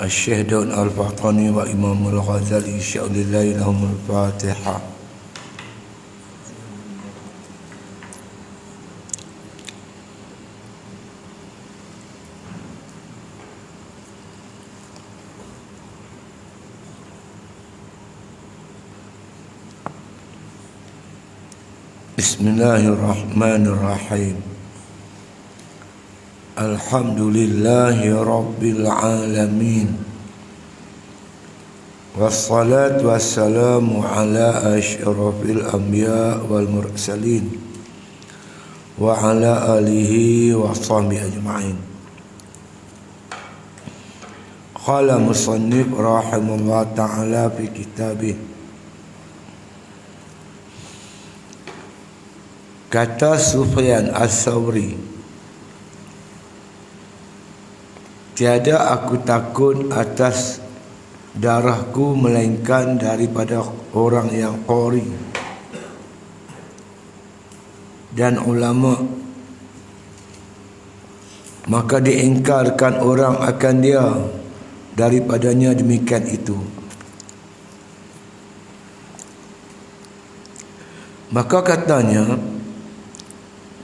الشيخ داود الفاطمي وإمام الغزالي شاء لله لهم الفاتحة. بسم الله الرحمن الرحيم. الحمد لله رب العالمين والصلاة والسلام على أشرف الأنبياء والمرسلين وعلى آله وصحبه أجمعين. قال مصنف رحمه الله تعالى في كتابه. Kata Sufyan As-Sawri, tiada aku takut atas darahku melainkan daripada orang yang qori dan ulama, maka diingkarkan orang akan dia daripadanya demikian itu. Maka katanya,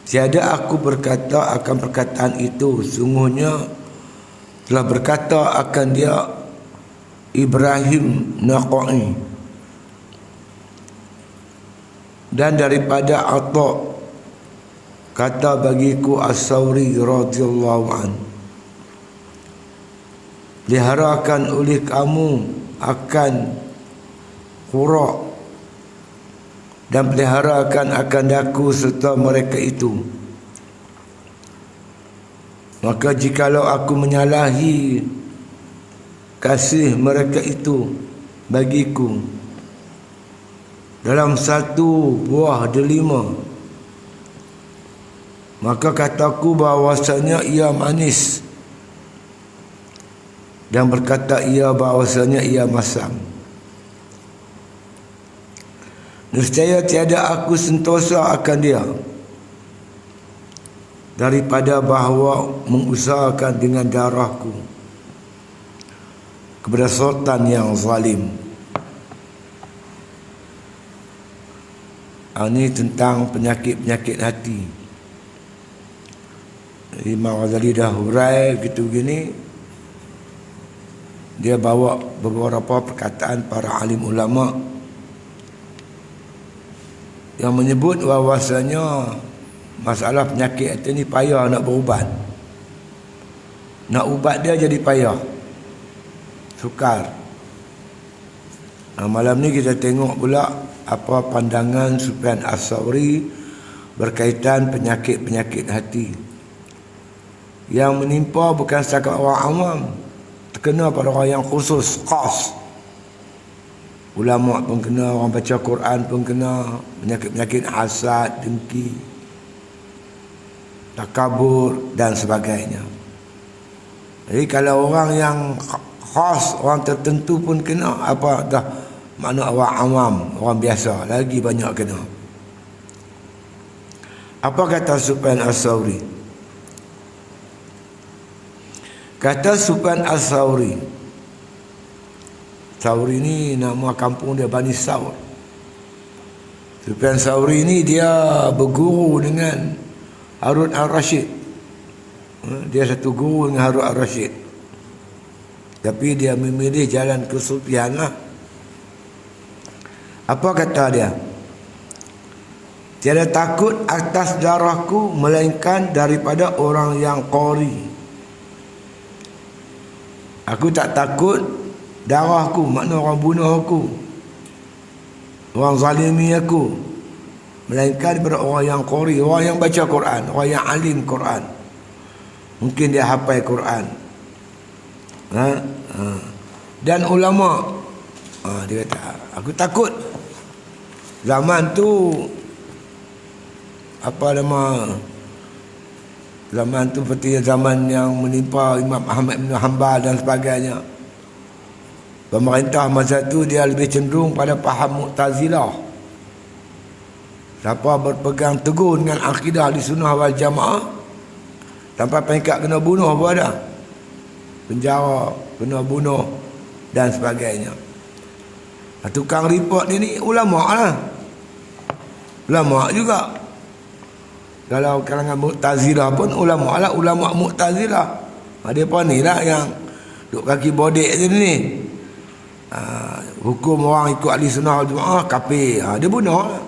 tiada aku berkata akan perkataan itu, sungguhnya telah berkata akan dia Ibrahim Naqai. Dan daripada Atha kata bagiku As-Sawri radhiyallahu an, peliharakan oleh kamu akan Qura dan peliharakan akan daku serta mereka itu. Maka jikalau aku menyalahi kasih mereka itu bagiku dalam satu buah delima, maka kataku bahawasanya ia manis, dan berkata ia bahawasanya ia masam. Nescaya tiada aku sentosa akan dia daripada bahawa mengusahakan dengan darahku kepada sultan yang zalim. Ini tentang penyakit-penyakit hati. Imam Ghazali dah hurai gitu gini. Dia bawa beberapa perkataan para alim ulama yang menyebut bahawasanya masalah penyakit hati ni payah nak berubat. Nak ubat dia jadi payah, sukar. Malam ni kita tengok pula apa pandangan Sufyan As-Sawri berkaitan penyakit-penyakit hati yang menimpa bukan setakat orang awam, terkena pada orang yang khusus, khas. Ulama pun kena, orang baca Quran pun kena, penyakit-penyakit hasad, dengki, takabur dan sebagainya. Jadi kalau orang yang khas, orang tertentu pun kena, apa dah makna orang awam, orang biasa lagi banyak kena. Apa kata Sufyan As-Sawri? Kata Sufyan As-Sawri, Sawri ni nama kampung dia Bani Sawr. Sufyan Sawri ni dia berguru dengan Harun Ar-Rasyid. Dia satu guru dengan Harun Ar-Rasyid, tapi dia memilih jalan kesufian lah. Apa kata dia? Tiada takut atas darahku melainkan daripada orang yang qori. Aku tak takut darahku, makna orang bunuh aku, orang zalimi aku, melainkan daripada orang yang qori, orang yang baca Quran, orang yang alim Quran. Mungkin dia hafal Quran, dan ulama. Dia kata, aku takut zaman tu, apa nama, zaman tu seperti zaman yang menimpa Imam Ahmad bin Hanbal dan sebagainya. Pemerintah masa tu dia lebih cenderung pada faham Mu'tazilah. Siapa berpegang teguh dengan akidah Ahli Sunnah wal Jamaah, sampai peringkat kena bunuh pun ada. penjara, kena bunuh dan sebagainya. Tukang report dia ni ulama lah. Ulama juga. Kalau kalangan Mu'tazilah pun ulama lah, ulama Mu'tazilah. Dia pun ni lah yang duk kaki bodek je ni. Hukum orang ikut ahli sunnah wal jamaah kafir. Dia bunuh lah.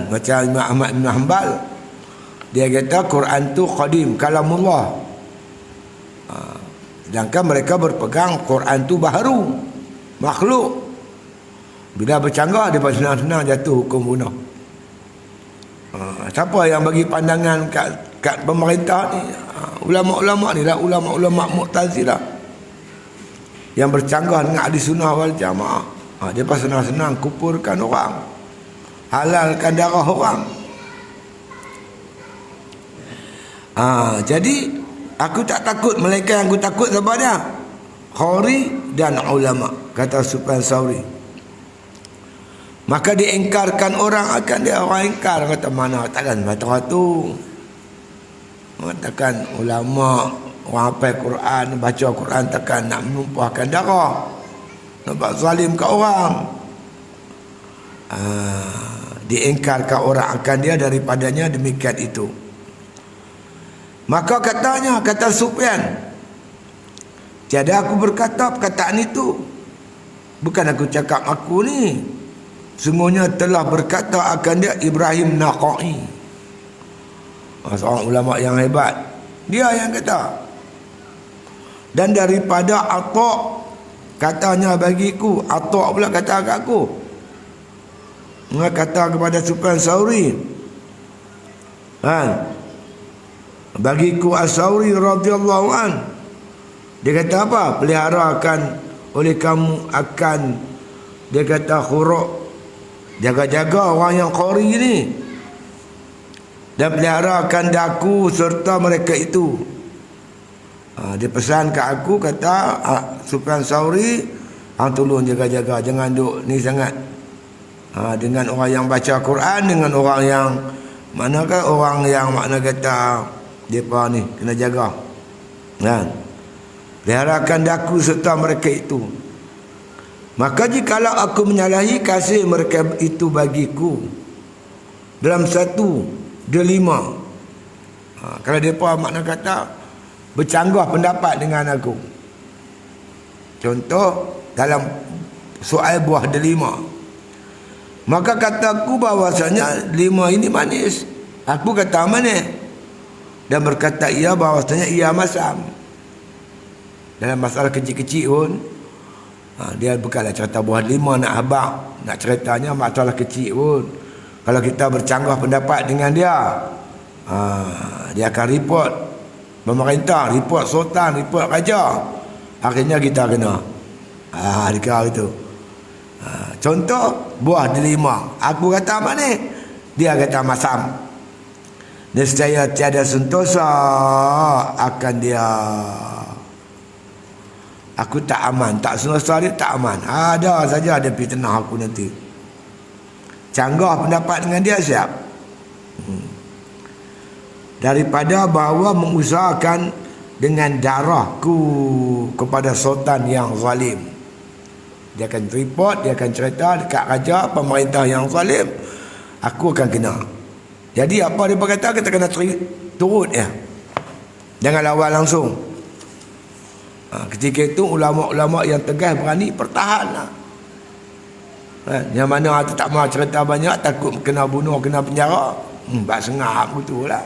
Macam Imam Ahmad bin Hanbal, dia kata Quran tu qadim, kalamullah. Sedangkan mereka berpegang Quran tu baharu, makhluk. Bila bercanggah, dia senang-senang jatuh hukum bunuh. Siapa yang bagi pandangan kat pemerintah ni? Ulama-ulama ni lah, ulama-ulama Mu'tazilah yang bercanggah dengan ahli sunnah wal jamaah. Dia pas senang-senang kupurkan orang, halalkan darah orang. Jadi aku tak takut, melainkan yang aku takut siapa dia? Khawari dan ulama, kata Sufyan Tsauri. Maka diingkarkan orang akan dia. Orang ingkar, kata mana takkan tu, mengatakan ulama, orang hafal Quran, baca Quran takkan nak menumpahkan darah, nak buat zalim ke orang. Diingkarkan orang akan dia daripadanya demikian itu. Maka katanya, kata Sufyan, tiada aku berkata perkataan itu, bukan aku cakap aku ni, sungguhnya telah berkata akan dia Ibrahim Naqai, seorang ulama yang hebat. Dia yang kata. Dan daripada Atta', katanya bagiku, Atta' pula kata kat aku, kata kepada Sufyan Tsauri, bagiku As-Tsauri radhiyallahu an, dia kata apa? Peliharakan oleh kamu akan, dia kata khuruk, jaga-jaga orang yang qari ni, dan peliharakan daku serta mereka itu. Dia pesan kat aku, kata Sufyan Tsauri, tolong jaga-jaga, jangan duk ni sangat dengan orang yang baca Quran, dengan orang yang manakah orang yang makna kata depa ni kena jaga. Peliharakan daku serta mereka itu. Maka jikalau aku menyalahi kasih mereka itu bagiku dalam satu delima, kalau depa makna kata bercanggah pendapat dengan aku, contoh dalam soal buah delima, maka kataku bahawasanya lima ini manis, aku kata manis, dan berkata ia bahawasanya ia masam. Dalam masalah kecil-kecil pun, dia bukanlah cerita buah delima nak habaq, nak ceritanya masalah kecil pun, kalau kita bercanggah pendapat dengan dia, dia akan report pemerintah, report sultan, report raja, akhirnya kita kena dikau itu. Contoh buah delima, aku kata mana, dia kata masam, nescaya tiada sentosa akan dia. Aku tak aman, tak sentosa dia tak aman. Ada saja ada fitnah aku nanti. Canggah pendapat dengan dia siap. Daripada bahawa mengusahakan dengan darahku kepada sultan yang zalim. Dia akan report, dia akan cerita dekat raja, pemerintah yang zalim, aku akan kena. Jadi apa dia berkata, kita kena turut ya. Jangan lawan langsung. Ketika itu ulama-ulama yang tegas berani pertahanlah. Yang mana tak mau cerita banyak, takut kena bunuh, kena penjara, bak sengap betul lah.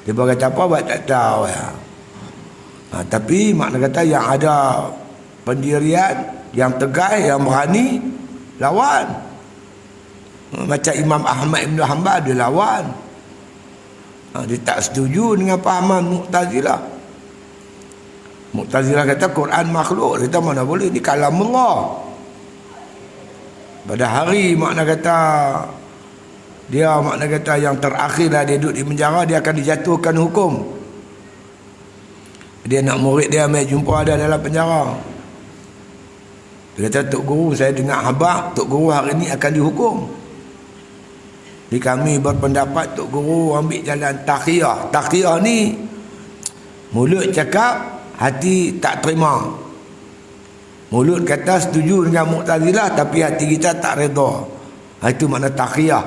Dia berkata apa, buat tak tahu ya. Tapi makna kata yang ada pendirian, yang tegas, yang berani, lawan. Macam Imam Ahmad bin Hanbal, dia lawan. Dia tak setuju dengan pahaman Mu'tazilah. Mu'tazilah kata Quran makhluk. Dia kata mana boleh, ni kalamullah. Pada hari makna kata dia, makna kata yang terakhir lah dia duduk di penjara, dia akan dijatuhkan hukum. Dia nak murid dia mai jumpa dia dalam penjara. Dia kata, Tok Guru, saya dengar habaq Tok Guru hari ni akan dihukum. Jadi kami berpendapat Tok Guru ambil jalan takhiyah. Takhiyah ni Mulut cakap, hati tak terima. Mulut kata setuju dengan Mu'tazilah, tapi hati kita tak redha. Itu makna taqiyah.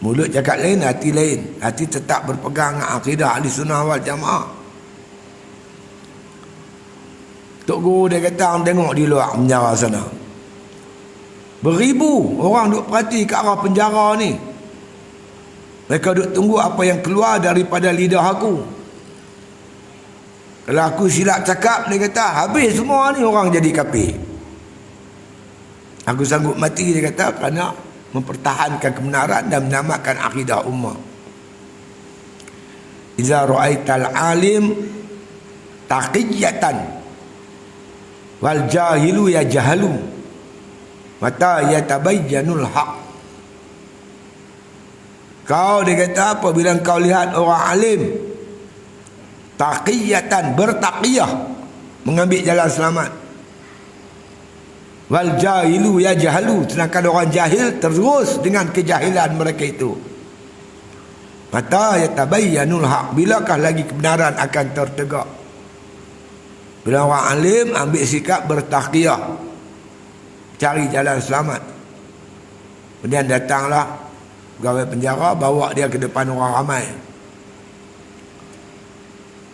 Mulut cakap lain, hati lain. Hati tetap berpegang dengan akidah ahli sunnah wal jamaah. Tok Guru dia kata, tengok di luar penjara sana, beribu orang duk perhati ke arah penjara ni. Mereka duk tunggu apa yang keluar daripada lidah aku. Kalau aku silap cakap, dia kata, habis semua ni orang jadi kafir. Aku sanggup mati, dia kata, kerana mempertahankan kebenaran dan menyelamatkan akidah ummah. Iza ra'aital alim taqiyatan wal jahilu ya jahalu mata yatabayyanul haq. Kau, dia kata, apabila kau lihat orang alim taqiyatan, bertaqiyah, mengambil jalan selamat, wal jahilu ya jahalu, sedangkan orang jahil terus dengan kejahilan mereka itu. Mata yatabayyanul haq, bilakah lagi kebenaran akan tertegak? Bila orang alim ambil sikap bertaqiyah, cari jalan selamat, kemudian datanglah pegawai penjara, bawa dia ke depan orang ramai.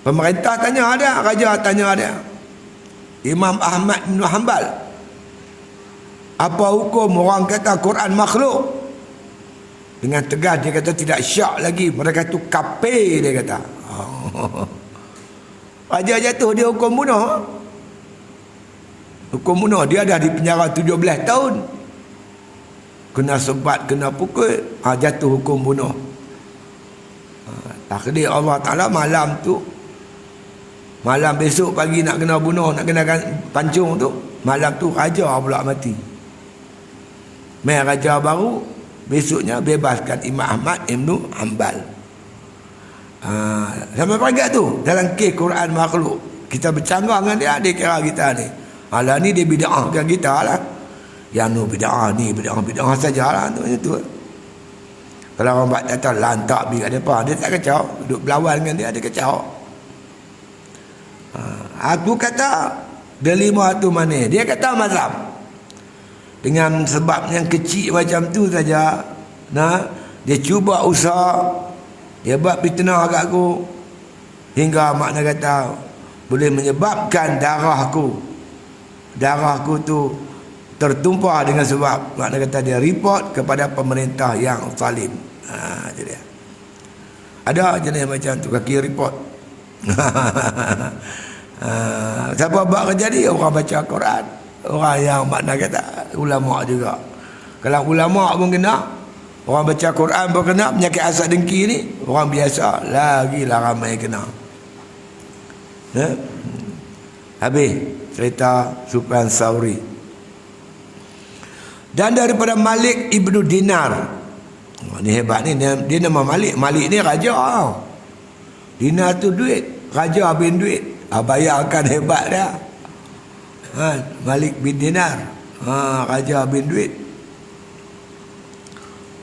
Pemerintah tanya ada, raja tanya ada, Imam Ahmad bin Hanbal, apa hukum orang kata Quran makhluk? Dengan tegas dia kata, tidak syak lagi, mereka tu kafir, dia kata. Raja jatuh, dia hukum bunuh. Hukum bunuh, dia dah di penjara 17 tahun. Kena sebat, kena pukul, jatuh hukum bunuh. Takdir Allah Ta'ala malam tu, malam besok pagi nak kena bunuh, nak kena pancung tu, malam tu raja pula mati. Mai raja baru, besoknya bebaskan Imam Ahmad Ibn Hanbal. Sampai pagi tu dalam kes Quran makhluk, kita bercanggah dengan dia, dia kira kita ni, alah ni dia bid'ahkan kita lah. Yang nu bid'ah ni, bid'ah sajalah tu, itu. Kalau orang buat datang lantak pergi kat depan, dia tak kacau, duduk berlawan dengan dia kacau. Aku kata delima tu mana? Dia kata mazhab. Dengan sebab yang kecil macam tu saja, nah, dia cuba usaha, dia buat fitnah kat aku, hingga makna kata boleh menyebabkan darahku tu tertumpah, dengan sebab makna kata dia report kepada pemerintah yang zalim. Itu dia. Ada jenis macam tu, kaki report. Siapa buat kerja ni? Orang baca Quran, orang yang makna kata ulama juga. Kalau ulama pun kena, orang baca Quran pun kena, penyakit asap dengki ni orang biasa lagilah ramai kena. Habis cerita Sufyan Tsauri. Dan daripada Malik Ibnu Dinar, ni hebat ni, dia nama Malik. Malik ni raja. Dinar tu duit, raja bin duit. Bayangkan hebat dia. Malik bin Dinar, raja bin duit.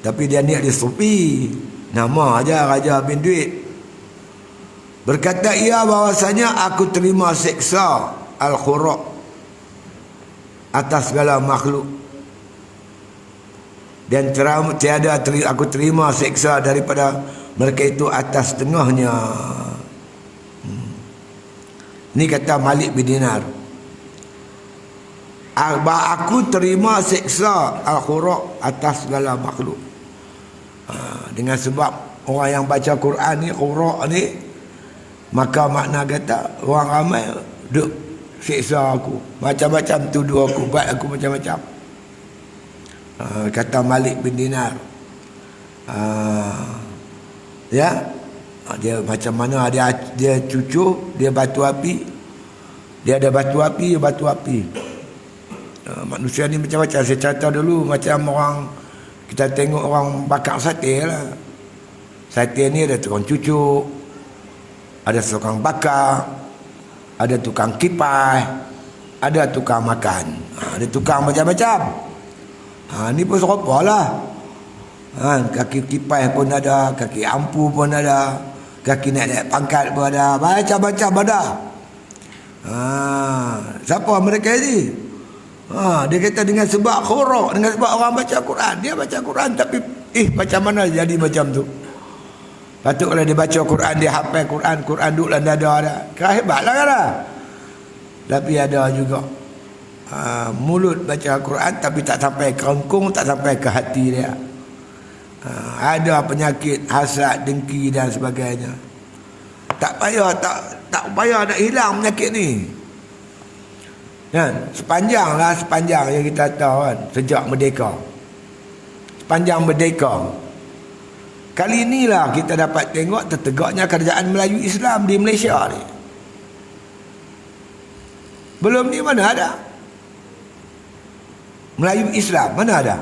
Tapi dia ni ada sufi, nama aja raja bin duit. Berkata ia bahwasanya aku terima seksa al-khura atas segala makhluk, dan tiada aku terima seksa daripada mereka itu atas tengahnya. Ni kata Malik bin Dinar, aku terima seksa al-khura atas segala makhluk. Dengan sebab orang yang baca Quran ni, khura ni, maka makna kata orang ramai duk seksa aku, macam-macam tuduh aku, buat aku macam-macam. Kata Malik bin Dinar. Ya, dia macam mana, dia cucuk, dia batu api, dia ada batu api, manusia ni macam-macam. Saya cerita dulu macam orang, kita tengok orang bakar sate lah. Sate ni ada tukang cucuk, ada tukang bakar, ada tukang kipas, ada tukang makan, ada tukang macam-macam. Ni pun serupa lah. Kaki kipas pun ada, kaki ampu pun ada, Kaki naik pangkat pun ada. Macam-macam ada. Siapa mereka ni? Dia kata dengan sebab khuruk, dengan sebab orang baca Quran. Dia baca Quran tapi macam mana jadi macam tu? Patut kalau dia baca Quran, dia hafal Quran, Quran duduk dalam dada dah. Kira hebatlah kan lah. Tapi ada juga mulut baca Quran tapi tak sampai ke kengkung, tak sampai ke hati dia. Ada penyakit hasad, dengki dan sebagainya. Tak payah nak hilang penyakit ni. Kan? Sepanjang yang kita tahu kan, sejak merdeka. Sepanjang merdeka. Kali inilah kita dapat tengok tertegaknya kerajaan Melayu Islam di Malaysia ni. Belum ni mana ada? Melayu Islam mana ada?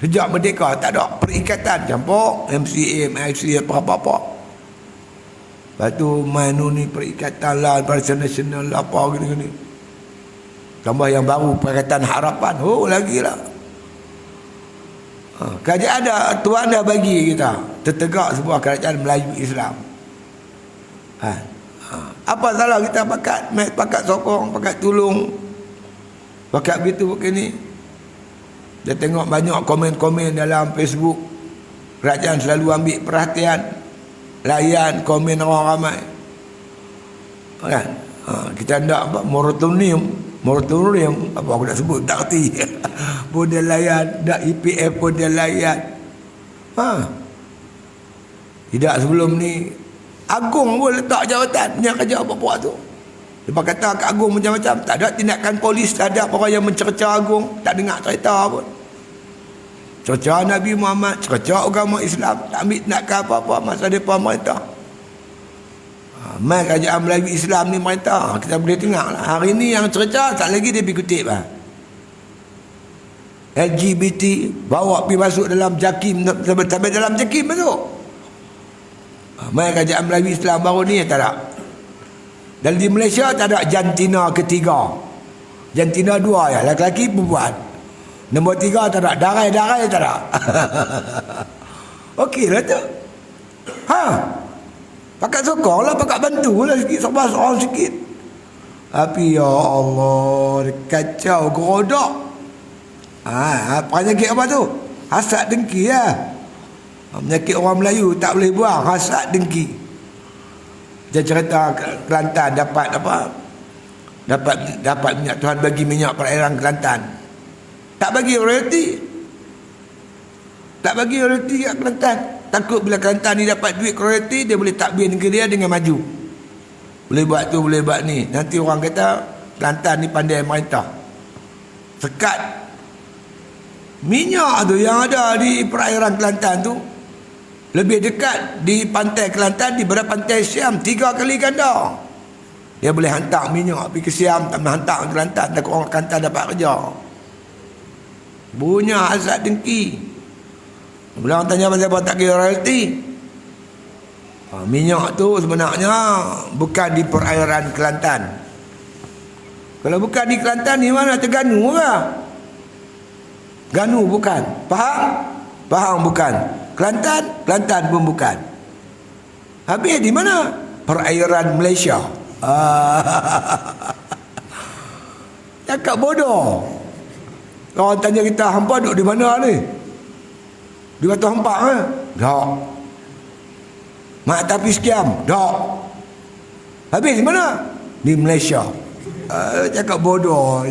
Sejak merdeka tak ada perikatan campur MCA, MIC apa-apa. Lepas tu main ni perikatan lah, Barisan Nasional apa gini-gini. Tambah yang baru Perikatan Harapan. Lagi lah. Kerajaan Tuhan dah bagi kita tertegak sebuah kerajaan Melayu Islam. Apa salah kita pakat sokong, pakat tolong, pakat begitu begini. Dia tengok banyak komen-komen dalam Facebook, kerajaan selalu ambil perhatian, layan komen orang ramai. Kan? Kita nak apa? Moratorium apa aku nak sebut tak erti. Pun dia layan, dak EPF pun dia layan. Tidak sebelum ni Agung pun letak jawatan punya kerja apa-apa tu. Lepas kata Kak Agung macam-macam, tak ada tindakan polis terhadap orang yang mencerca Agung, tak dengar cerita pun. Cerca Nabi Muhammad, cerca agama Islam, tak ambil tindakan apa-apa masa depan merintah. Mai kerajaan Melayu Islam ni merintah, kita boleh tengok lah. Hari ni yang cerca tak lagi dia pergi kutip lah. LGBT bawa pergi masuk dalam JAKIM, sampai dalam JAKIM masuk. Mai kerajaan Melayu Islam baru ni tak ada. Dan di Malaysia tak ada jantina ketiga. Jantina dua ya, lelaki perempuan. Nombor 3 tak ada, darai-darai tak ada. Okey lah tu. Pakat sokong lah, pakat bantu lah sikit, seorang sikit. Tapi ya Allah, kacau gerodok. Penyakit apa tu? Hasad dengki lah. Penyakit orang Melayu tak boleh buang, hasad dengki. Dia cerita Kelantan dapat apa? Dapat minyak, Tuhan bagi minyak perairan Kelantan. Tak bagi royalty. Tak bagi royalty kat Kelantan. Takut bila Kelantan ni dapat duit royalty, dia boleh takbir negeri dia dengan maju. Boleh buat tu, boleh buat ni. Nanti orang kata Kelantan ni pandai merintah. Sekat minyak tu yang ada di perairan Kelantan tu lebih dekat di pantai Kelantan daripada pantai Siam 3 kali ganda. Dia boleh hantar minyak pergi ke Siam, tak boleh hantar ke Kelantan, takut orang Kelantan dapat kerja. Punya hasad dengki. Bila orang tanya pasal apa tak kira royalty, minyak tu sebenarnya bukan di perairan Kelantan. Kalau bukan di Kelantan, di mana? Terengganu ke? Ganu bukan. Pahang bukan. Kelantan pun bukan. Habis di mana? Perairan Malaysia. Cakap bodoh. Orang tanya kita, hampa duduk di mana ni? Di Batu Hampak ke? Tak. Mak Tapi Sekiam? Tak. Habis di mana? Di Malaysia. Cakap bodoh.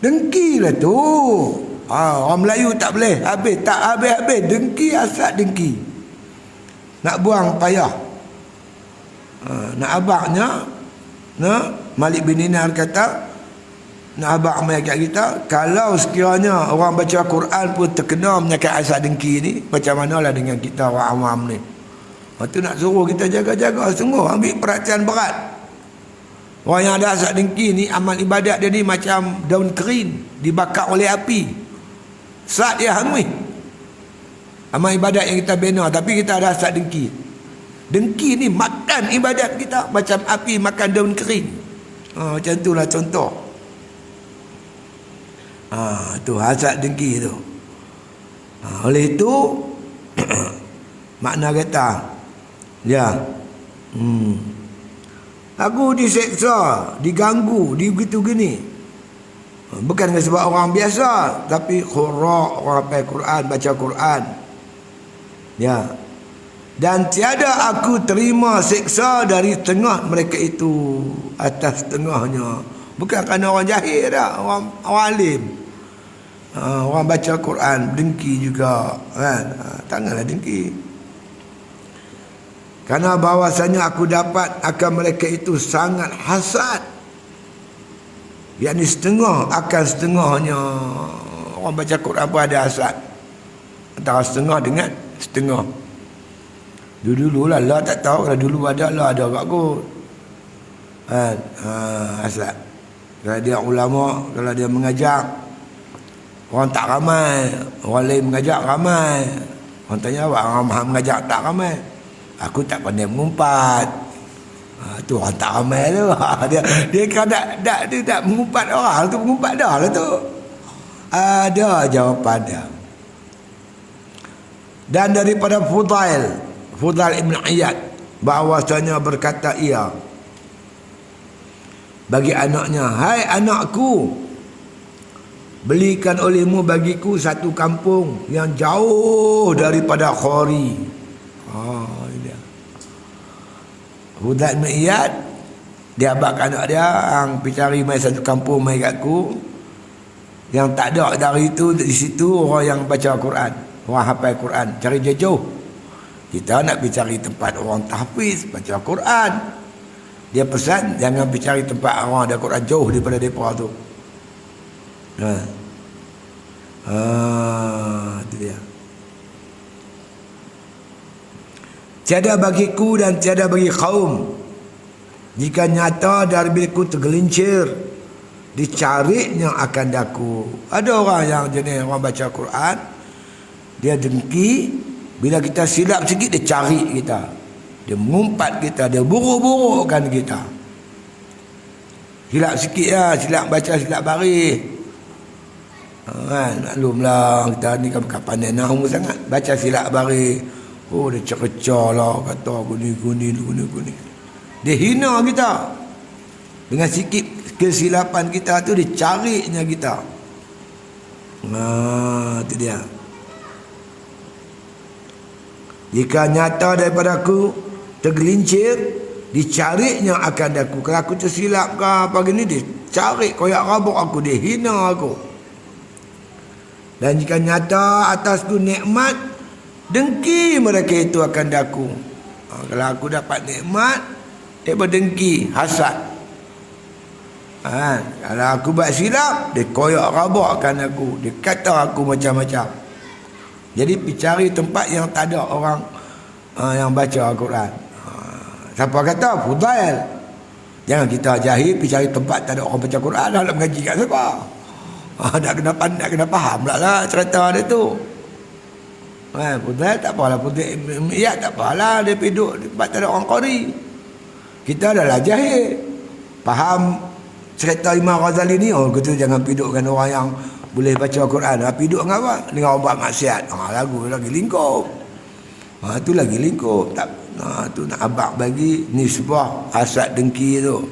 Dengki lah tu. Orang Melayu tak boleh. Habis. Dengki, hasad dengki. Nak buang payah. Nak abaknya, Malik bin Dinar kata, nak abang mai kat kita, kalau sekiranya orang baca Quran pun terkena penyakit hasad dengki ni, macam manalah dengan kita orang awam ni. Itu nak suruh kita jaga-jaga sungguh, ambil perhatian berat. Orang yang ada hasad dengki ni, amal ibadat dia ni macam daun kering dibakar oleh api, saat dia hangus. Amal ibadat yang kita bina, tapi kita ada hasad dengki. Dengki ni makan ibadat kita macam api makan daun kering. Macam itulah contoh. Tu hasad dengki tu. Oleh itu makna kata Ya. Aku diseksa, diganggu, begitu gini. Bukan sebab orang biasa, tapi qurra, orang hafal Quran, baca Quran. Ya. Dan tiada aku terima seksa dari tengah mereka itu, atas tengahnya. Bukan kerana orang jahil dah, orang alim. Orang baca Quran dengki juga kan. Janganlah dengki. Karena bahawasanya aku dapat akan mereka itu sangat hasad. Yakni setengah akan setengahnya. Orang baca Quran pun ada hasad. Antara setengah dengan setengah. Dulu lah tak tahu. Kalau dulu ada kat kot. Hasad. Kalau dia ulama, kalau dia mengajak, orang tak ramai. Orang lain mengajak ramai. Orang tanya apa? Orang mengajak tak ramai. Aku tak pandai mengumpat. Tu orang tak ramai tu. Dia kan dia tak mengumpat orang tu, mengumpat dah lah tu. Ada jawapan dia. Dan daripada Fudail Ibn Iyad, bahawasanya berkata ia bagi anaknya, hai anakku, belikan olehmu bagiku satu kampung yang jauh daripada Khori. Fudail bin Iyad, dia abang anak dia yang pergi cari mai satu kampung mai kat aku, yang tak ada dari itu di situ orang yang baca Quran, orang hafal Quran, cari jauh. Kita nak pergi cari tempat orang tahfiz baca Quran. Dia pesan jangan pergi cari tempat orang ada Quran jauh daripada depa tu. Itu dia. Tiada bagiku dan tiada bagi kaum, jika nyata dari diriku tergelincir, dicarinya akan daku. Ada orang yang jenis orang baca Quran, dia dengki, bila kita silap sikit dia cari kita, dia mengumpat kita, dia buruk-burukkan kita. Silap sikit lah, silap baca, silap baris. Maklumlah kita ni kan pandai nahu sangat, baca silap baris. Oh, dia cercah lah, kata guni. Dia hina kita. Dengan sikit kesilapan kita tu, dia carinya kita. Itu dia. Jika nyata daripada aku tergelincir, dicarinya akan aku. Kalau aku tersilap ke apa gini, dia cari koyak rabuk aku, dia hina aku. Dan jika nyata atasku nikmat, dengki mereka itu akan daku. Kalau aku dapat nikmat, dia berdengki, hasad. Kalau aku buat silap, dia koyak rabakkan aku, dia kata aku macam-macam. Jadi pergi cari tempat yang tak ada orang yang baca Al-Quran. Siapa kata? Fudail. Jangan kita jahil pergi cari tempat tak ada orang baca Quran, nak mengaji kat siapa? Nak kena faham lah cerita dia tu. Fudail tak apalah, Fudail Ibn Iyad tak apalah, dia pergi duduk di tempat tak ada orang qari. Kita adalah jahil, faham cerita Imam Ghazali ni, kita jangan pergi duduk dengan orang yang boleh baca Al-Quran. Pergi duduk dengan apa? Dengan orang buat maksiat. Lagu lagi lingkup. Tu lagi lingkup. Tu nak abang bagi nisbah hasad dengki tu.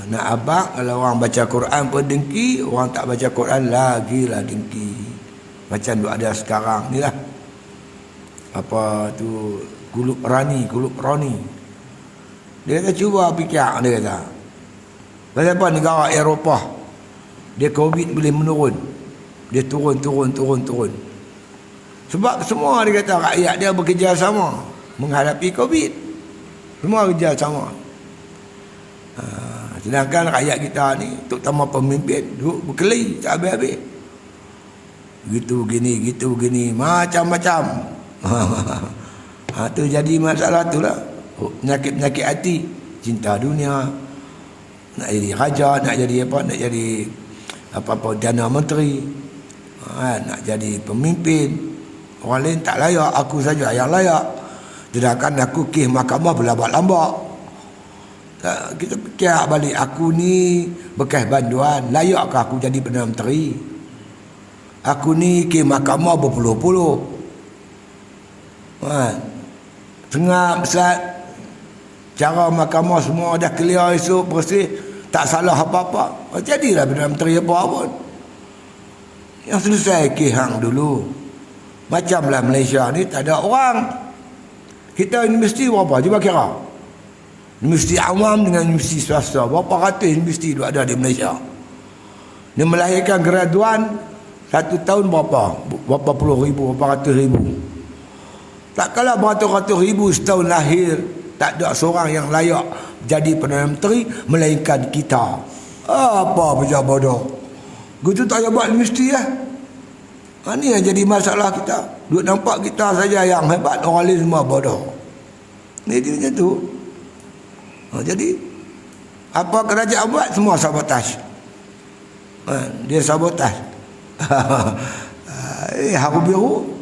Nak abang kalau orang baca Quran pun dengki, orang tak baca Quran lagilah dengki. Macam ada sekarang ni lah. Apa tu, Kulub Rani. Dia kata cuba fikir, dia kata. Pasal apa negara Eropah, dia COVID boleh menurun. Dia turun. Sebab semua dia kata rakyat dia bekerja sama menghadapi COVID. Semua kerja sama. Sedangkan rakyat kita ni, terutama pemimpin, duduk berkelahi tak habis-habis. Gitu gini, macam-macam. Tu jadi masalah tu lah. Penyakit-penyakit hati, cinta dunia, nak jadi raja, nak jadi apa, nak jadi apa-apa Perdana Menteri, nak jadi pemimpin. Orang lain tak layak, aku saja yang layak. Sedangkan aku kes mahkamah berlambak-lambak. Kita fikir balik, aku ni bekas banduan, layakkah aku jadi Perdana Menteri? Aku ni ke mahkamah berpuluh-puluh. Tengah Ustaz, cara mahkamah semua dah clear esok bersih, tak salah apa-apa. Jadilah Perdana Menteri apa pun. Yang selesai kehang dulu. Macamlah Malaysia ni tak ada orang. Kita universiti berapa? Cuba kira. Universiti awam dengan universiti swasta. Berapa ratus universiti ada di Malaysia? Dia melahirkan graduan satu tahun berapa puluh ribu, berapa ratus ribu. Tak kalah beratus-ratus ribu setahun lahir, tak ada seorang yang layak jadi Perdana Menteri melainkan kita. Apa benda bodoh. Gitu tak payah buat universiti lah. Ini yang jadi masalah kita. Duk nampak kita saja yang hebat, orang lain semua bodoh. Ini dia macam tu. Jadi apa kerajaan buat, semua sabotaj. Dia sabotaj. Haru biru.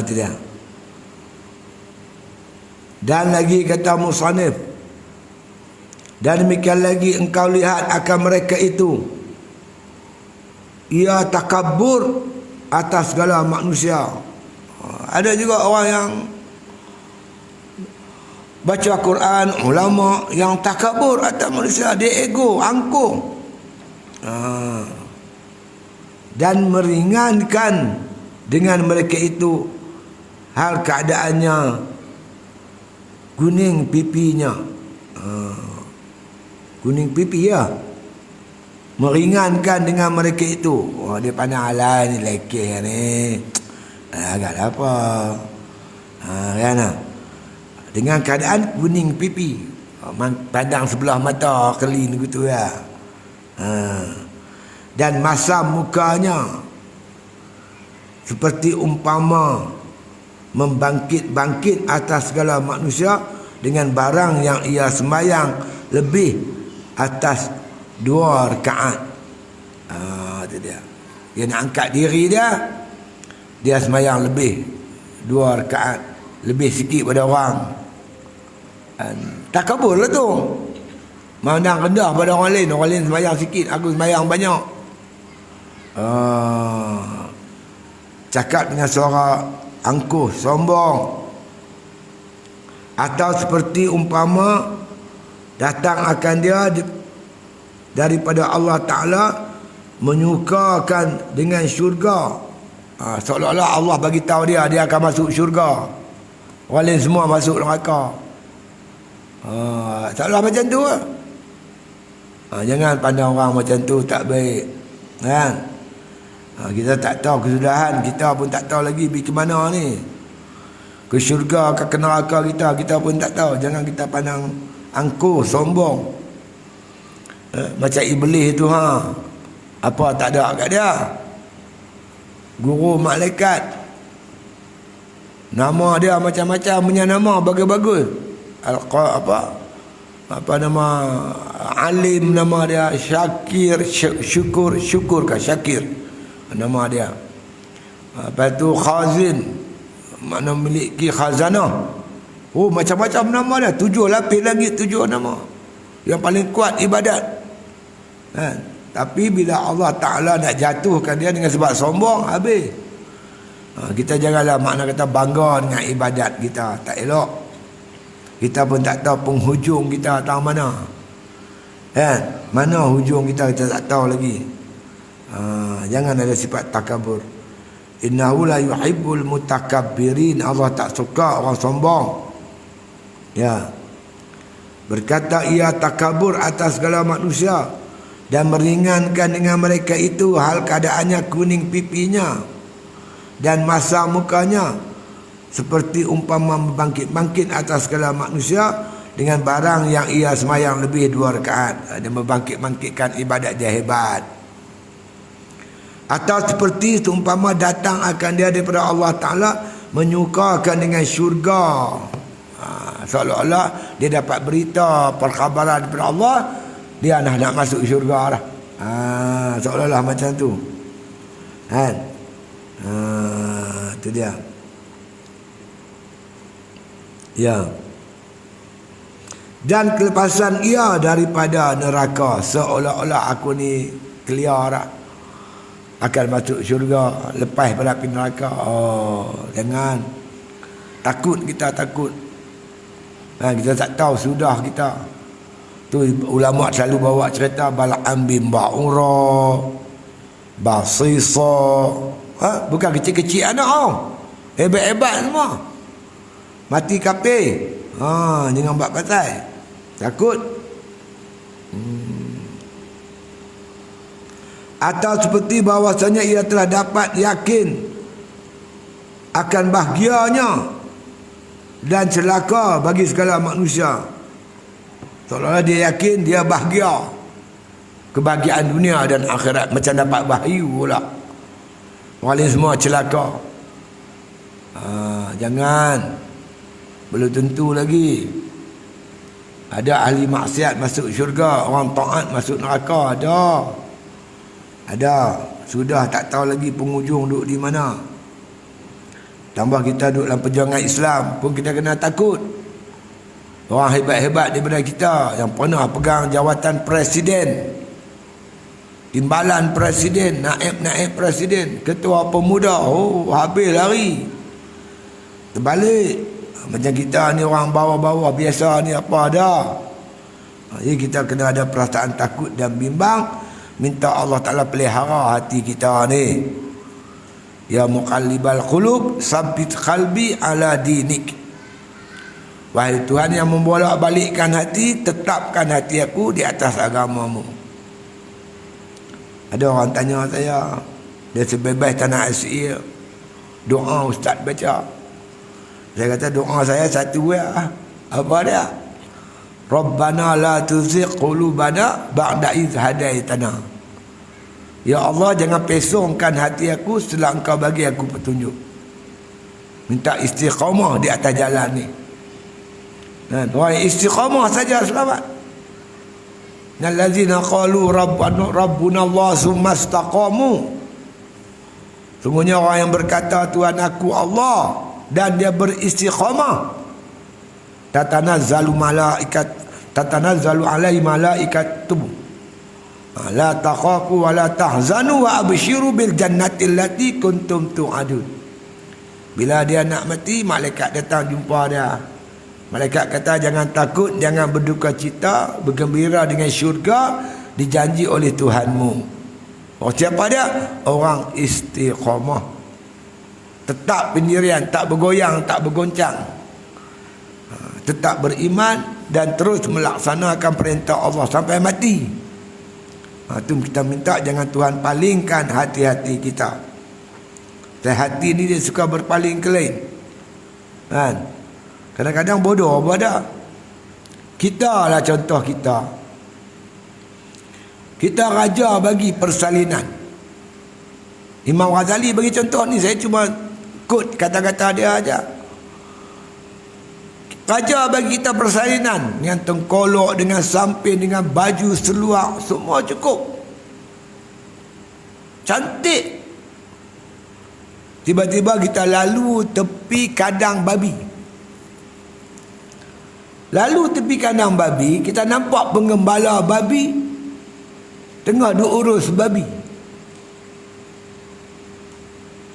Itu dia. Dan lagi kata musannif, dan demikian lagi engkau lihat akan mereka itu, ia takabur atas segala manusia. Ada juga orang yang baca Quran, ulama yang takabur atas manusia, dia ego, angkuh. Dan meringankan dengan mereka itu hal keadaannya kuning pipinya. Kuning pipi ya. Meringankan dengan mereka itu. Dia pandang alai ni lekeh ni. Agak apa. Kan? Dengan keadaan kuning pipi. Pandang sebelah mata kelin gitu ya. Dan masam mukanya seperti umpama membangkit-bangkit atas segala manusia dengan barang yang ia sembahyang lebih atas 2 rakaat. Itu dia. Dia nak angkat diri dia sembahyang lebih 2 rakaat, lebih sikit pada orang. Takabur lah tu. Mandang rendah pada orang lain sembahyang sikit, aku sembahyang banyak. Cakap dengan suara angkuh, sombong. Atau seperti umpama datang akan dia daripada Allah Ta'ala menyukakan dengan syurga. Seolah-olah Allah bagi tahu dia akan masuk syurga, orang lain semua masuk neraka. Seolah macam tu lah. Jangan pandang orang macam tu, tak baik kan. Kita tak tahu kesudahan, kita pun tak tahu lagi pergi ke mana ni, ke syurga ke neraka, kita pun tak tahu. Jangan kita pandang angkuh, sombong. Macam iblis tu apa tak ada kat dia. Guru malaikat, nama dia macam-macam punya nama, bagus-bagus. Apa nama alim, nama dia Syakir, syukur ke Syakir nama dia. Lepas tu khazin, makna memiliki khazanah. Macam-macam nama dia, 7 lapis lagi, 7 nama. Yang paling kuat ibadat. Tapi bila Allah Ta'ala nak jatuhkan dia dengan sebab sombong, habis. Kita janganlah makna kata bangga dengan ibadat kita, tak elok. Kita pun tak tahu penghujung kita tahu mana. Mana hujung kita tak tahu lagi. Jangan ada sifat takabur. Innahu la yuhibbul mutakabbirin. Allah tak suka orang sombong. Ya. Berkata ia takabur atas segala manusia dan meringankan dengan mereka itu hal keadaannya kuning pipinya dan masa mukanya seperti umpama membangkit-bangkit atas segala manusia dengan barang yang ia sembahyang lebih 2 rakaat. Dia membangkit-bangkitkan ibadat dia hebat. Atau seperti seumpama datang akan dia daripada Allah Ta'ala menyukakan dengan syurga. Seolah-olah dia dapat berita perkhabaran daripada Allah, dia nak masuk syurga lah. Seolah-olah macam tu. Itu dia. Ya. Dan kelepasan ia daripada neraka, seolah-olah aku ni clear lah, akan masuk syurga lepas pada api neraka. Jangan. Takut kita takut. Kita tak tahu sudah kita. Tu ulama selalu bawa cerita Bal'am bin Ba'ura, Basisa. Bukan kecil-kecil anak hebat-hebat semua. Mati kafir. Jangan buat pasal. Takut. Atau seperti bahawasanya ia telah dapat yakin akan bahagianya dan celaka bagi segala manusia. Seolah-olah dia yakin dia bahagia, kebahagiaan dunia dan akhirat, macam dapat wahyu pula. Orang lain semua celaka. Jangan. Belum tentu lagi. Ada ahli maksiat masuk syurga, orang taat masuk neraka. Ada. Sudah tak tahu lagi penghujung duduk di mana. Tambah kita duduk dalam perjuangan Islam pun kita kena takut. Orang hebat-hebat daripada kita yang pernah pegang jawatan presiden, timbalan presiden, naib presiden, ketua pemuda, habis lari. Terbalik. Macam kita ni orang bawah-bawah biasa ni apa ada. Jadi kita kena ada perasaan takut dan bimbang. Minta Allah Ta'ala pelihara hati kita ni. Ya muqallibal qulub, sabbit qalbi ala dinik. Wahai Tuhan yang membolak-balikkan hati, tetapkan hati aku di atas agamamu. Ada orang tanya saya, dia sebebas tanah asyik, doa ustaz baca. Saya kata doa saya satu ya. Apa dia? Rabbana la tuzigh qulubana ba'da idh hadaitana. Ya Allah, jangan pesongkan hati aku setelah Engkau bagi aku petunjuk. Minta istiqamah di atas jalan ni. Orang istiqamah saja selamat. Allazina qalu rabbuna Allah summa istaqamu. Sungguhnya orang yang berkata Tuhan aku Allah dan dia beristiqamah. Tatanazzalu alaihi malaikatu la takhafu wa la tahzanu wa abshiru bil jannati allati kuntum tu'adun. Bila dia nak mati, malaikat datang jumpa dia. Malaikat kata jangan takut, jangan berduka cita, bergembira dengan syurga dijanji oleh Tuhanmu. Siapa dia? Orang istiqamah. Tetap pendirian, tak bergoyang, tak bergoncang. Tetap beriman dan terus melaksanakan perintah Allah sampai mati. Itu kita minta jangan Tuhan palingkan hati-hati kita. Dan hati ni dia suka berpaling ke lain. Kan? Kadang-kadang bodoh apa ada. Kita lah contoh kita. Kita raja bagi persalinan. Imam Ghazali bagi contoh ni, saya cuma kut kata-kata dia aja. Raja bagi kita persalinan dengan tengkolok, dengan samping, dengan baju seluar, semua cukup. Cantik. Tiba-tiba kita lalu tepi kandang babi. Lalu tepi kandang babi, kita nampak pengembala babi tengah urus babi.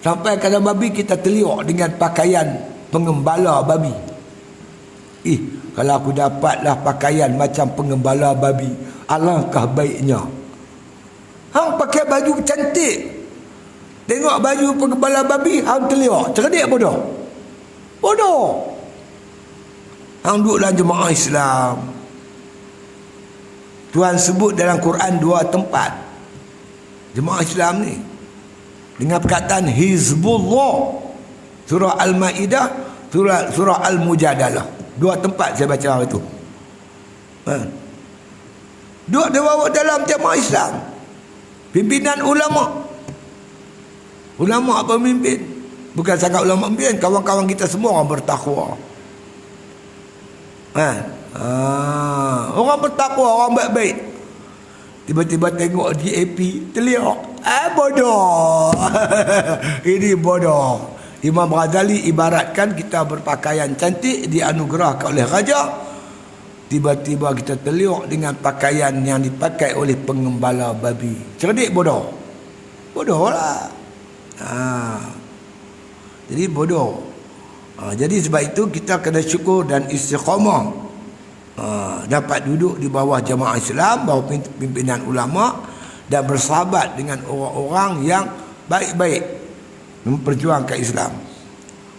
Sampai kandang babi kita terliok dengan pakaian pengembala babi. Kalau aku dapatlah pakaian macam pengembala babi, alangkah baiknya. Hang pakai baju cantik, tengok baju pengembala babi, hang terliok. Cerdik bodoh? Bodoh. Hang duduk dalam jemaah Islam. Tuhan sebut dalam Quran 2 tempat jemaah Islam ni dengan perkataan Hizbullah. Surah Al-Ma'idah, surah Al-Mujadalah. 2 tempat saya baca hari tu. Duduk dia bawa dalam jemaah Islam. Pimpinan ulama. Ulama pemimpin. Bukan sangat ulama pemimpin, kawan-kawan kita semua orang bertakwa. Orang bertakwa, orang baik-baik. Tiba-tiba tengok DAP terliok. Bodoh. Ini bodoh. Imam Ghazali ibaratkan kita berpakaian cantik, dianugerahkan oleh raja. Tiba-tiba kita terliok dengan pakaian yang dipakai oleh pengembala babi. Cerdik bodoh? Bodoh lah. Jadi bodoh. Jadi sebab itu kita kena syukur dan istiqamah, dapat duduk di bawah jamaah Islam, bawah pimpinan ulama, dan bersahabat dengan orang-orang yang baik-baik memperjuangkan Islam.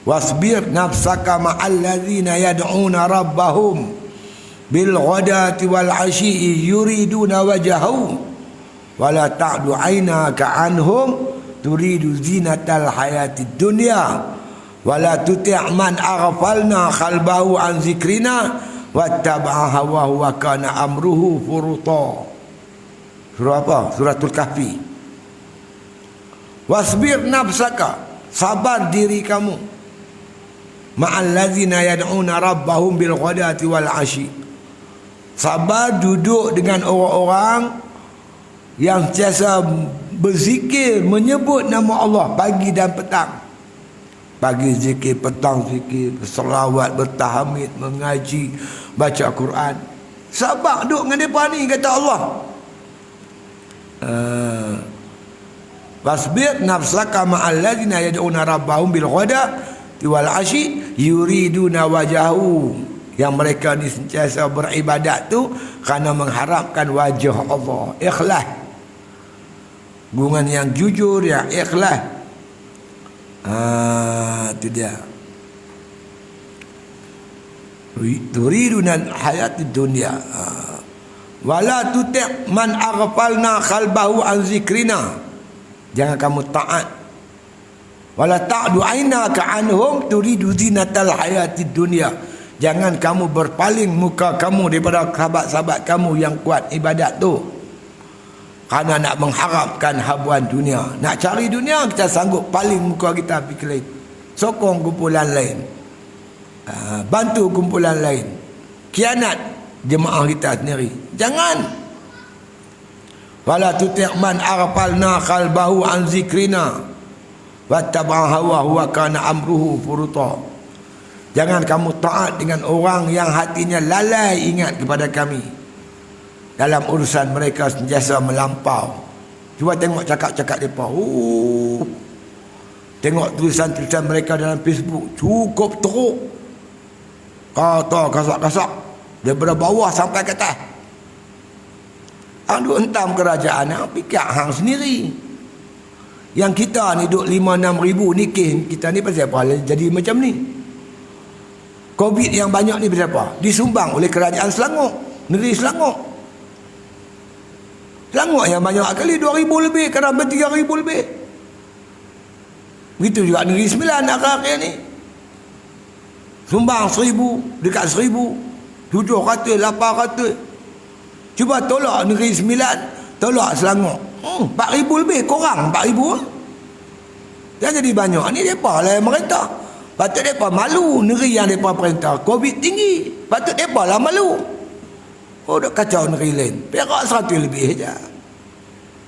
Wasbir nafsaka ma'al ladzina yad'una rabbahum bil ghadati wal 'ashyi yuriduna wajhahu wa la ta'du 'ainaka 'anhum turidu zinatal hayatid dunya wa la tuti' man aghfalna qalbahu an zikrina wattaba'a hawahu wa kana amruhu furuta. Surah apa? Suratul Kahfi. Wasbir nafsaka, sabar diri kamu, ma'al ladzina yad'una rabbahum bil ghadati wal 'ashyi, sabar duduk dengan orang-orang yang sentiasa berzikir, menyebut nama Allah pagi dan petang. Pagi zikir, petang zikir, berselawat, bertahmid, mengaji, baca Quran. Sabar duduk dengan mereka ni, kata Allah. Wasbir nafsaka ma'al ladzina yad'una rabbahum bil ghadati wal 'ashyi yuriduna wajahu, yang mereka ni sentiasa beribadat tu kerana mengharapkan wajah Allah. Ikhlas, hubungan yang jujur, yang ikhlas. Itu dia. Turiduna hayatid dunya wala tuti' man aghfalna qalbahu an zikrina, jangan kamu taat. Wala ta'du 'ainaka 'anhum turidu zinatal hayatid dunya, jangan kamu berpaling muka kamu daripada sahabat-sahabat kamu yang kuat ibadat tu kerana nak mengharapkan habuan dunia. Nak cari dunia, kita sanggup paling muka kita pergi ke lain, sokong kumpulan lain, bantu kumpulan lain, khianat jemaah kita sendiri. Jangan. Wala tuti' man aghfalna qalbahu an zikrina wattaba'a hawahu wa kana amruhu furuta, jangan kamu taat dengan orang yang hatinya lalai ingat kepada kami, dalam urusan mereka sentiasa melampau. Cuba tengok cakap-cakap mereka. Tengok tulisan-tulisan mereka dalam Facebook, cukup teruk, kata kasak-kasak daripada bawah sampai ke atas. Hang duk hentam kerajaan, hang fikir hang sendiri. Yang kita ni duk 5-6 ribu nikih kita ni pasal apa jadi macam ni? Covid yang banyak ni pasal apa? Disumbang oleh kerajaan Selangor, negeri Selangor. Selangor yang banyak kali 2,000 lebih, kadang 3,000 lebih. Begitu juga Negeri Sembilan akhir-akhir ni. Sumbang 1,000, dekat 1,000, 700, 800. Cuba tolak Negeri Sembilan, tolak Selangor. 4,000 lebih, korang 4,000. Jangan jadi banyak. Ni mereka lah merintah. Patut mereka malu negeri yang mereka perintah. Covid tinggi, patut mereka lah malu. Oh, dah kacau negeri lain. Perak 100 lebih saja.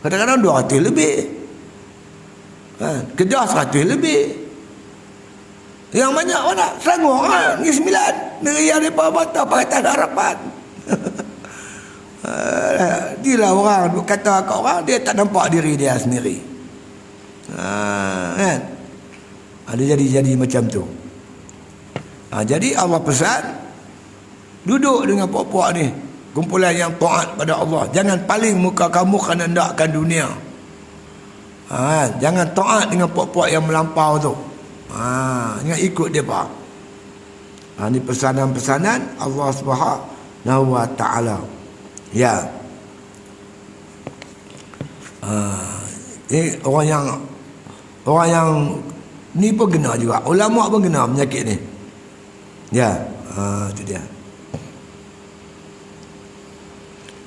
Kadang-kadang 200 lebih. Kedah 100 lebih. Yang banyak mana? Selangor, Negeri Sembilan. Negeri yang mereka bantah Pakatan Harapan. Dialah orang kata kat orang, dia tak nampak diri dia sendiri. Kan? Dia jadi macam tu. Jadi Allah pesan, duduk dengan puak-puak ni, kumpulan yang taat pada Allah. Jangan paling muka kamu kerana nakkan dunia. Jangan taat dengan puak-puak yang melampau tu. Jangan ikut dia pak. Ini pesanan-pesanan Allah Subhanahu wa taala. Ya. Ini orang yang ni pun kena juga. Ulama pun kena penyakit ni. Ya, itu dia.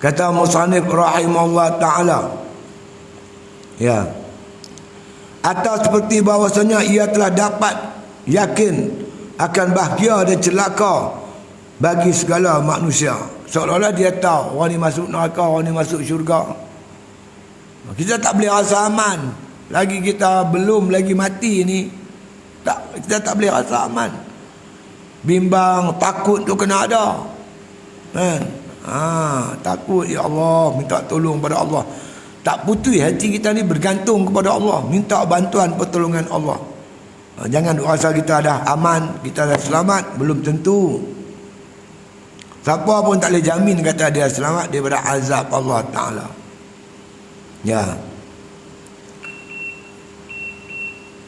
Kata musannif rahimahullah taala. Ya. Atau seperti bahawasanya ia telah dapat yakin akan bahagia dan celaka bagi segala manusia. Seolah-olah dia tahu orang ni masuk neraka, orang ni masuk syurga. Kita tak boleh rasa aman. Lagi kita belum lagi mati ni, kita tak boleh rasa aman. Bimbang, takut tu kena ada. Kan? Takut, ya Allah, minta tolong pada Allah. Tak putih hati kita ni bergantung kepada Allah, minta bantuan pertolongan Allah. Jangan rasa kita dah aman, kita dah selamat. Belum tentu. Siapa pun tak boleh jamin kata dia selamat daripada azab Allah Ta'ala. Ya.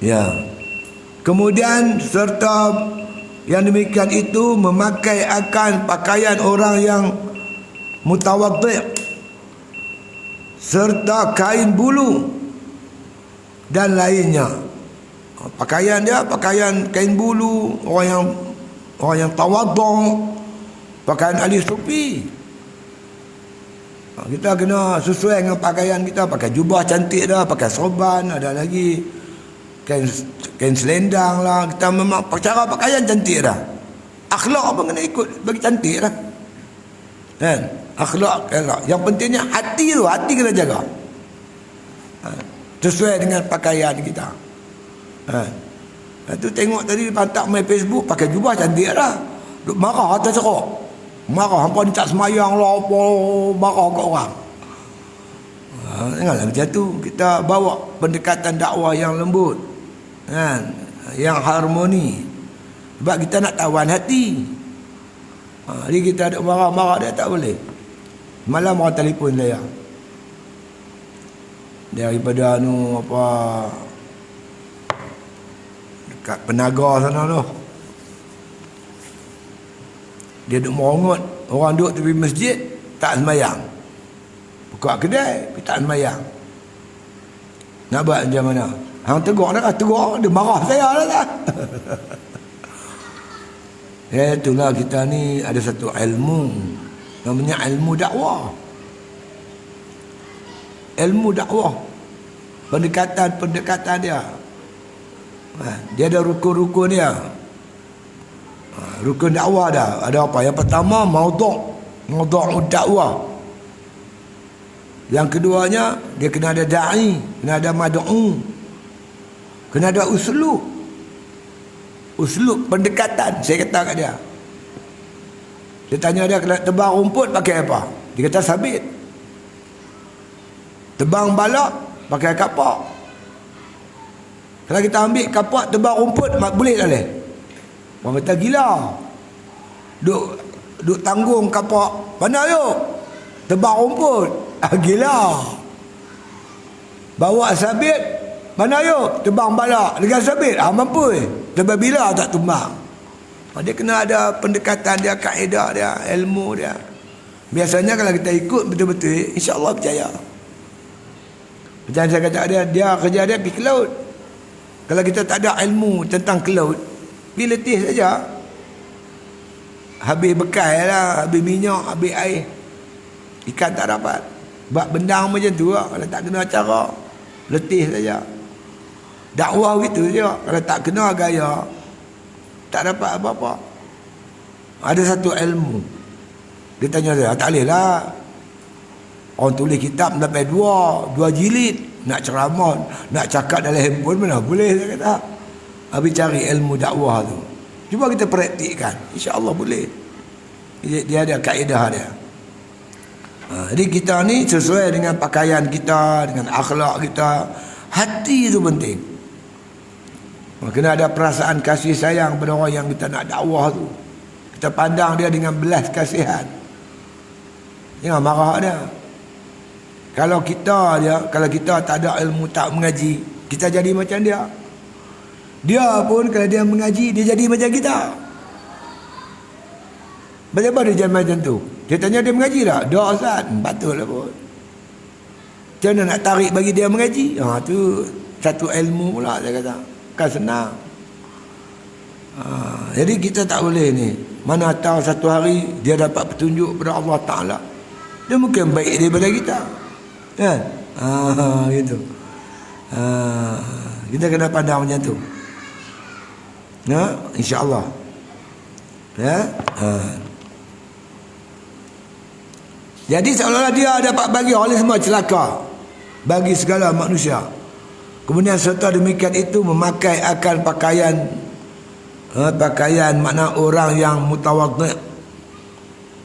Ya. Kemudian serta yang demikian itu memakai akan pakaian orang yang mutawaddi' serta kain bulu dan lainnya. Pakaian dia pakaian kain bulu, orang yang tawaddu', pakaian ahli sufi. Kita kena sesuai dengan pakaian kita, pakai jubah cantik dah, pakai sorban, ada lagi kain selendang lah. Kita memang cara pakaian cantik dah. Akhlak apa kena ikut bagi cantik dah. Kan? Akhlak. Yang pentingnya hati tu, hati kena jaga. Sesuai dengan pakaian kita. Tu tengok tadi pantak main Facebook pakai jubah cantik dah. Duk marah atas cerok. Marah hampa ni tak semayang lah apa, marah kat orang. Janganlah macam tu. Kita bawa pendekatan dakwah yang lembut, kan, yang harmoni. Sebab kita nak tawan hati. Jadi kita ada marah-marah dia tak boleh. Malam orang telefon saya daripada apa dekat Penaga sana tu. Dia duk merongot orang duduk tepi masjid tak sembahyang. Buka kedai tapi tak sembahyang. Nak buat macam mana? Hang tegur dah, tegur dia marah saya dah. Ya, itulah kita ni ada satu ilmu namanya ilmu dakwah. Ilmu dakwah, pendekatan dia. Dia ada rukun-rukun dia. Rukun dakwah dah. Ada apa? Yang pertama maudhu' dakwah. Yang keduanya dia kena ada da'i, kena ada mad'u, kena ada uslub pendekatan. Saya kata kat dia, saya tanya dia, kalau tebang rumput pakai apa? Dia kata sabit. Tebang balak pakai kapak. Kalau kita ambil kapak tebang rumput boleh tak boleh? Orang kata gila. Duk tanggung kapak. Mana yuk? Tebang rumput. Gila. Bawa sabit. Mana yuk? Tebang balak. Dengan sabit. Mampu. Sampai bila tak tumbang? Dia kena ada pendekatan dia, kaedah dia, ilmu dia. Biasanya kalau kita ikut betul-betul, insya-Allah berjaya. Macam saya kata dia kerja dia pergi ke laut. Kalau kita tak ada ilmu tentang ke laut, pergi letih saja. Habis bekal lah, habis minyak, habis air. Ikan tak dapat. Bak bendang macam tu lah. Kalau tak kena cara, letih saja. Dakwah gitu je. Kalau tak kena gaya, tak dapat apa-apa. Ada satu ilmu. Dia tanya saya, tak boleh lah. Orang tulis kitab sampai dua jilid. Nak ceramah, nak cakap dalam handphone mana boleh, saya kata. Habis cari ilmu dakwah tu. Cuba kita praktikkan. InsyaAllah boleh. Dia ada kaedah dia. Jadi kita ni sesuai dengan pakaian kita, dengan akhlak kita. Hati itu penting. Kena ada perasaan kasih sayang pada orang yang kita nak dakwah tu. Kita pandang dia dengan belas kasihan. Jangan marah dia. Kalau kita tak ada ilmu, tak mengaji, kita jadi macam dia. Dia pun kalau dia mengaji, dia jadi macam kita. Macam mana dia jadi macam tu? Dia tanya dia mengaji tak? Dah Ustaz. Betul lah pun. Macam mana nak tarik bagi dia mengaji? Tu satu ilmu pula saya kata. Bukan senang. Jadi kita tak boleh ni. Mana tahu satu hari dia dapat petunjuk pada Allah Ta'ala. Dia mungkin baik daripada kita. Kan? Gitu. Kita kena pandang macam tu. InsyaAllah. Ya. Jadi seolah-olah dia dapat bagi oleh semua celaka bagi segala manusia. Kemudian serta demikian itu memakai akan pakaian makna orang yang mutawaddi'.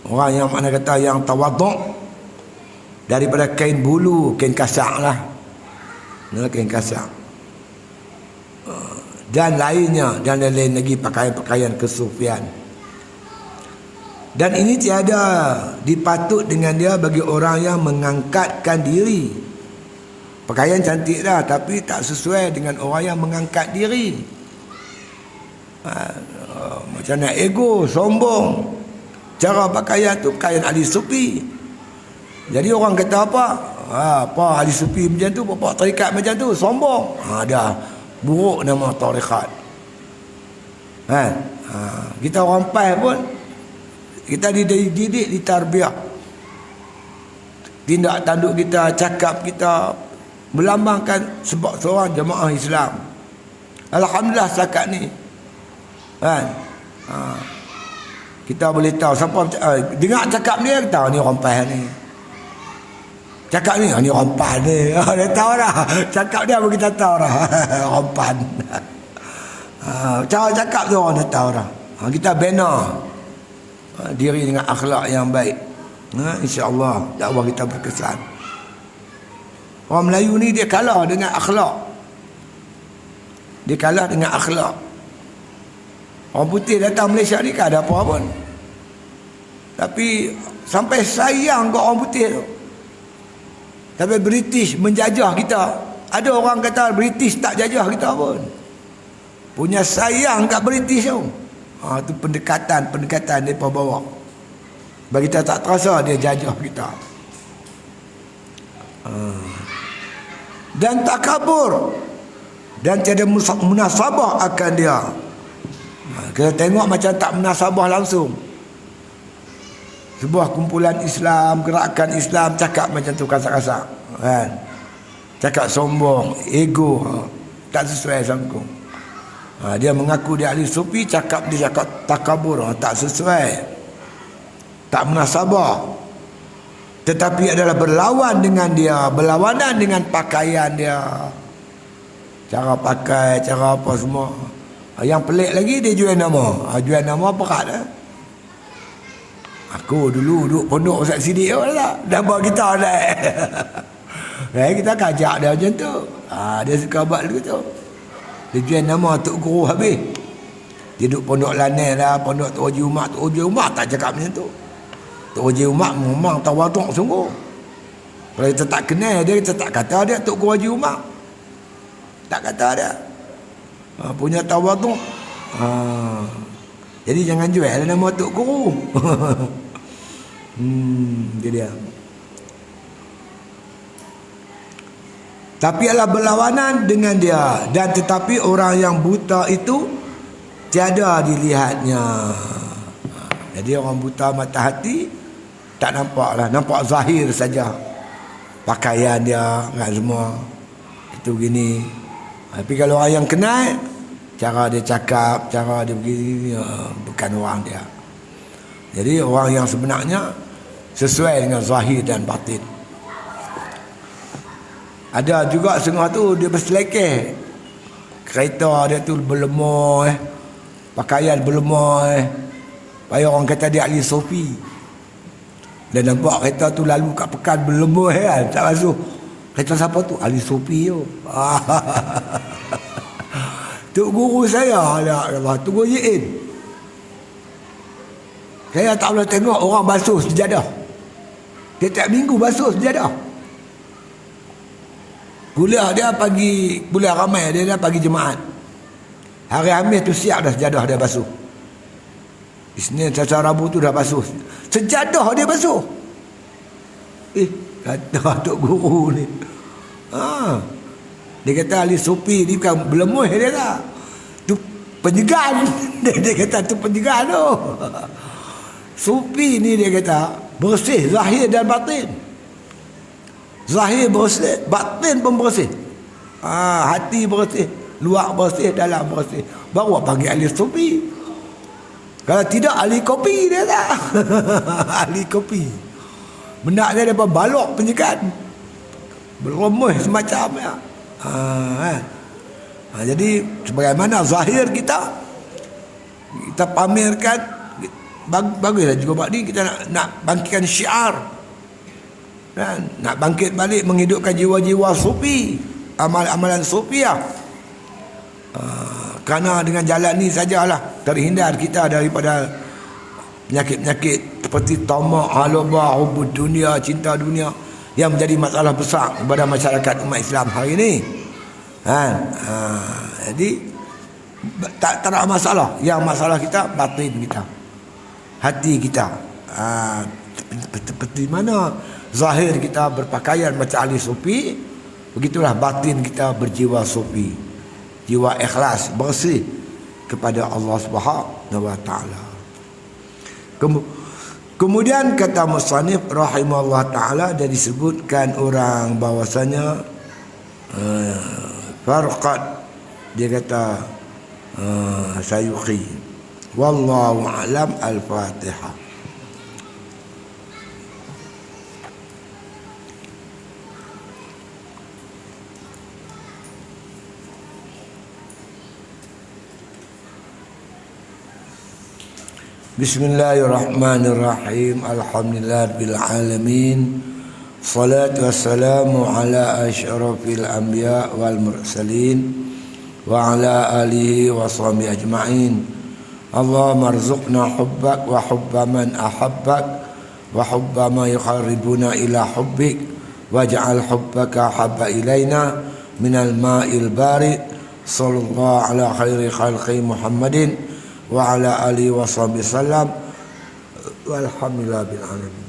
Orang yang makna kata yang tawaddu' daripada kain bulu, kain kasak lah. Kain kasak. dan lainnya, dan lain-lain lagi pakaian-pakaian kesufian. Dan ini tiada dipatut dengan dia bagi orang yang mengangkatkan diri. Pakaian cantik dah, tapi tak sesuai dengan orang yang mengangkat diri. Macam nak ego, sombong. Cara pakaian tu pakaian ahli sufi. Jadi orang kata apa? Apa ahli sufi macam tu, bapak tarikat macam tu, sombong. Dah buruk nama tarikat. Kita orang PAS pun, kita dididik, ditarbiah. Tindak tanduk kita, cakap kita melambangkan sebab seorang jemaah Islam. Alhamdulillah setakat ni. Kita boleh tahu siapa dengar cakap dia, tahu ni orang PAS ni. Cakap ni orang PAS ni. Dia tahu dah. Cakap dia pun kita tahu dah. Orang PAS. Cara cakap tu orang dah tahu dah. Kita bina diri dengan akhlak yang baik. InsyaAllah dakwah kita berkesan. Orang Melayu ni dia kalah dengan akhlak. Dia kalah dengan akhlak. Orang putih datang Malaysia ni kan ada apa pun. Tapi sampai sayang kat orang putih tu. Tapi British menjajah kita. Ada orang kata British tak jajah kita pun. Punya sayang kat British tu. Tu pendekatan mereka bawa. Bagi kita tak terasa dia jajah kita. Dan tak kabur. Dan tiada munasabah akan dia. Kita tengok macam tak munasabah langsung. Sebuah kumpulan Islam, gerakan Islam cakap macam tu kasar-kasar. Cakap sombong, ego. Tak sesuai sangkung. Dia mengaku dia ahli sufi, cakap dia cakap takabur. Tak sesuai. Tak munasabah. Tetapi adalah berlawan dengan dia, berlawanan dengan pakaian dia, cara pakai, cara apa semua. Yang pelik lagi dia jual nama. Jual nama berat dah. Aku dulu duduk pondok Ustaz Sidik lah. Nama kita naik. Kita kajak dia macam tu. Dia suka buat dulu tu. Dia jual nama Tok Guru habis. Dia duduk pondok Lanai lah, pondok Tok Haji Umar. Tok Haji Umar tak cakap macam tu. Tok Haji Umar memang tawaduk sungguh. Kalau kita tak kenal dia, kita tak kata dia Tok Guru Haji Umar. Tak kata dia. Punya tawaduk. Jadi jangan jual nama Tok Guru. Itu dia. Tapi adalah berlawanan dengan dia. Dan tetapi orang yang buta itu tiada dilihatnya. Jadi orang buta mata hati tak nampak lah. Nampak zahir saja. Pakaian dia kan semua. Itu gini. Tapi kalau orang yang kenal, cara dia cakap, cara dia begini, bukan orang dia. Jadi orang yang sebenarnya sesuai dengan zahir dan batin. Ada juga setengah tu dia berselekeh. Kereta dia tu berlemah, pakaian berlemah, supaya orang kata dia ahli sufi. Dan nampak kereta tu lalu kat pekan berlemah kan, tak masuk. Kereta siapa tu? Ahli sufi tu. Tok Guru saya Allah, Tok Guru Yi'in. Saya tak boleh tengok orang basuh sejadah. Tiap-tiap minggu basuh sejadah. Kuliah dia pagi, kuliah ramai dia pagi Jumaat. Hari Khamis tu siap dah sejadah dia basuh. Isnin, Selasa, Rabu tu dah basuh. Sejadah dia basuh. Kata Tok Guru ni. Dia kata ahli sufi ni bukan belemuh dia lah. Tu penyegan. Dia kata tu penyegan tu. Sufi ni dia kata bersih zahir dan batin. Zahir bersih, batin pun bersih. Hati bersih, luar bersih, dalam bersih. Baru panggil ahli sufi. Kalau tidak ahli kopi dia tak. Ahli kopi. Benda dia dapat balok penyegan. Berlemuh semacamnya. Jadi sebagaimana zahir kita pamerkan, baguslah juga buat ni. Kita nak bangkitkan syiar, nak bangkit balik menghidupkan jiwa-jiwa sufi, amalan-amalan sufiah. Kerana dengan jalan ni sajalah terhindar kita daripada penyakit-penyakit seperti tamak, halabah, hubud dunia, cinta dunia yang menjadi masalah besar kepada masyarakat umat Islam hari ini. Jadi tak ada masalah. Yang masalah kita batin kita, hati kita. Seperti mana zahir kita berpakaian macam ahli sufi, begitulah batin kita berjiwa sufi, jiwa ikhlas, bersih kepada Allah Subhanahu wa taala. Kemudian kata musannif rahimahullah taala, dan disebutkan orang bahwasanya farqat, dia kata Sayuqi, wallahu a'lam. Al-Fatihah. Bismillahirrahmanirrahim. Alhamdulillah bil alamin. Salatu wassalamu ala asyrafil anbiya wal mursalin wa ala alihi wa sahbihi ajma'in. Allahumma arzuqna hubbak wa hubba man ahabbak wa hubba ma yuqarribuna ila hubbik waj'al hubbaka habba ilaina minal ma'il barid. Sallallahu ala khairi khalqi Muhammadin wa ala alihi wa sahbihi sallam walhamdulillah bil alamin.